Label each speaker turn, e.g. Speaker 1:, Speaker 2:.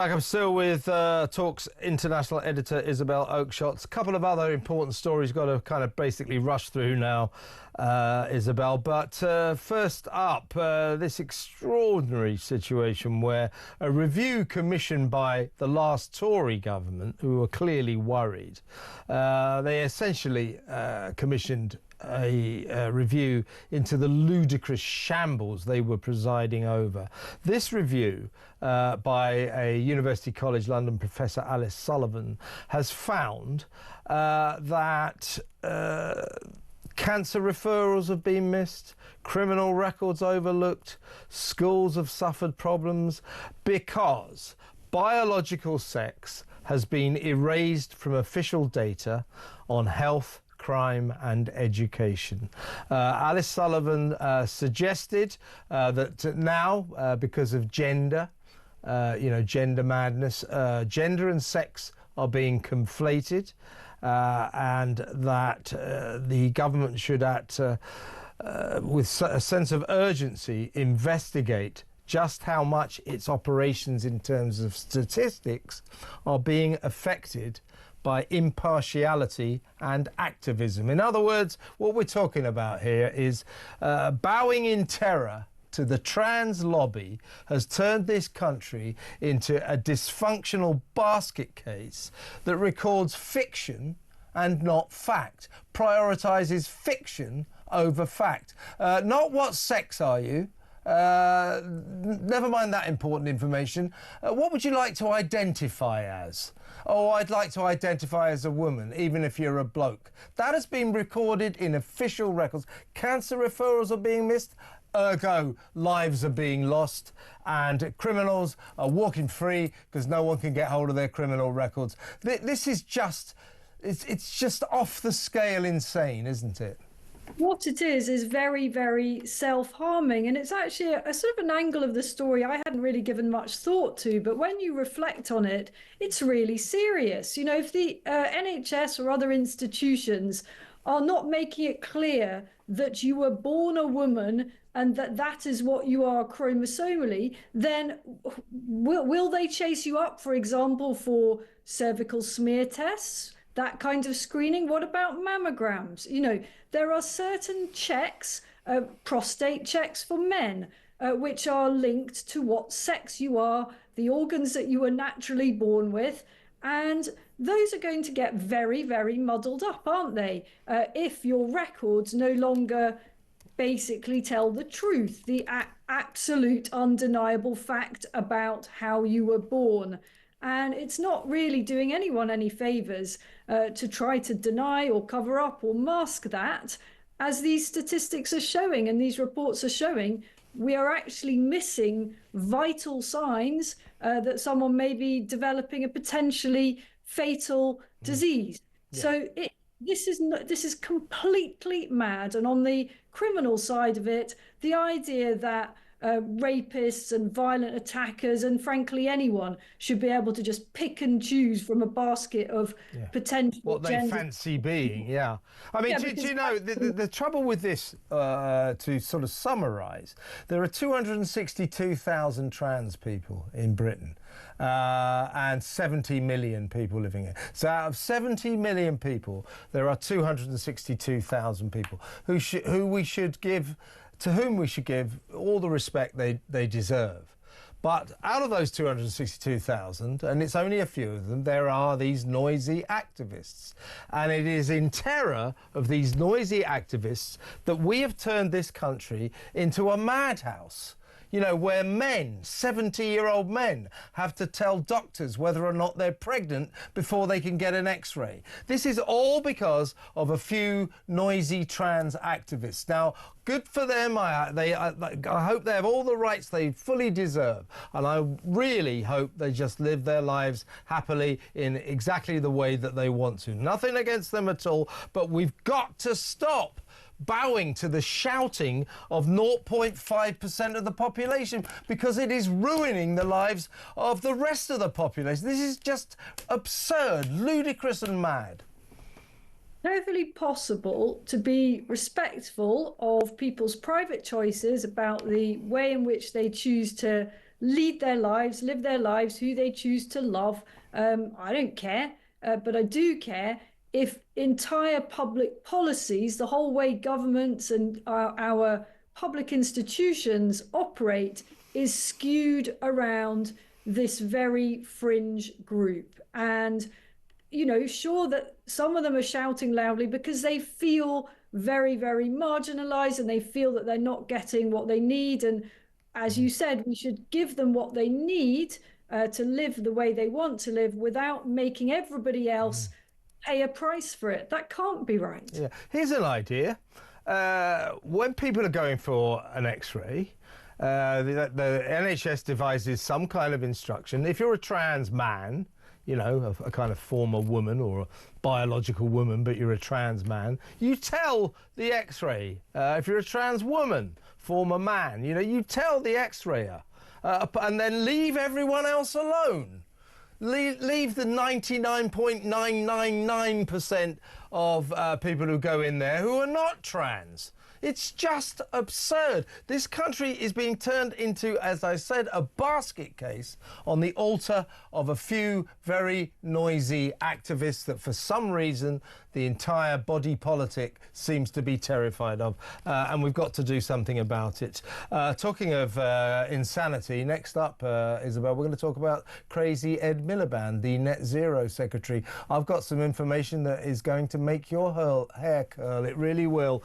Speaker 1: I'm still with Talk's international editor Isabel Oakeshott. A couple of other important stories got to kind of basically rush through now, Isabel. But first up, this extraordinary situation where a review commissioned by the last Tory government, who were clearly worried, they essentially commissioned a review into the ludicrous shambles they were presiding over. This review by a University College London professor, Alice Sullivan, has found that cancer referrals have been missed, criminal records overlooked, schools have suffered problems because biological sex has been erased from official data on health, crime and education. Alice Sullivan suggested that now, because of gender, gender madness, gender and sex are being conflated, and that the government should act with a sense of urgency, investigate just how much its operations in terms of statistics are being affected by impartiality and activism. In other words, what we're talking about here is bowing in terror to the trans lobby has turned this country into a dysfunctional basket case that records fiction and not fact, prioritises fiction over fact. Not what sex are you? Never mind that important information. What would you like to identify as? Oh, I'd like to identify as a woman, even if you're a bloke. That has been recorded in official records. Cancer referrals are being missed, ergo lives are being lost, and criminals are walking free because no one can get hold of their criminal records. This is just, it's just off the scale insane, isn't it?
Speaker 2: What it is very, very self-harming, and it's actually a sort of an angle of the story I hadn't really given much thought to, but when you reflect on it, it's really serious. You know, if the NHS or other institutions are not making it clear that you were born a woman and that is what you are chromosomally, then will they chase you up, for example, for cervical smear tests? That kind of screening? What about mammograms? You know, there are certain checks, prostate checks for men, which are linked to what sex you are, the organs that you were naturally born with, and those are going to get very, very muddled up, aren't they? If your records no longer basically tell the truth, the absolute undeniable fact about how you were born. And it's not really doing anyone any favors to try to deny or cover up or mask that. As these statistics are showing and these reports are showing, we are actually missing vital signs that someone may be developing a potentially fatal disease. Yeah. So this is completely mad. And on the criminal side of it, the idea that rapists and violent attackers and frankly anyone should be able to just pick and choose from a basket of potential
Speaker 1: what they fancy being. I mean, do you know the trouble with this, to sort of summarize, there are 262,000 trans people in Britain and 70 million people living here. So out of 70 million people, there are 262,000 people whom we should give all the respect they deserve. But out of those 262,000, and it's only a few of them, there are these noisy activists. And it is in terror of these noisy activists that we have turned this country into a madhouse. You know, where men, 70-year-old men, have to tell doctors whether or not they're pregnant before they can get an X-ray. This is all because of a few noisy trans activists. Now, good for them. I hope they have all the rights they fully deserve. And I really hope they just live their lives happily in exactly the way that they want to. Nothing against them at all, but we've got to stop bowing to the shouting of 0.5% of the population, because it is ruining the lives of the rest of the population. This is just absurd, ludicrous and mad.
Speaker 2: Perfectly possible to be respectful of people's private choices about the way in which they choose to lead their lives, live their lives, who they choose to love. I don't care, but I do care if entire public policies, the whole way governments and our public institutions operate, is skewed around this very fringe group. And sure that some of them are shouting loudly because they feel very, very marginalized and they feel that they're not getting what they need. And as you said, we should give them what they need to live the way they want to live without making everybody else pay a price for it. That can't be right.
Speaker 1: Yeah. Here's an idea. When people are going for an X-ray, the NHS devises some kind of instruction. If you're a trans man, a kind of former woman or a biological woman, but you're a trans man, you tell the X-ray. If you're a trans woman, former man, you tell the X-rayer, and then leave everyone else alone. Leave the 99.999% of people who go in there who are not trans. It's just absurd. This country is being turned into, as I said, a basket case on the altar of a few very noisy activists that for some reason the entire body politic seems to be terrified of. And we've got to do something about it. Talking of insanity, next up, Isabel, we're going to talk about crazy Ed Miliband, the Net Zero Secretary. I've got some information that is going to make your hair curl. It really will.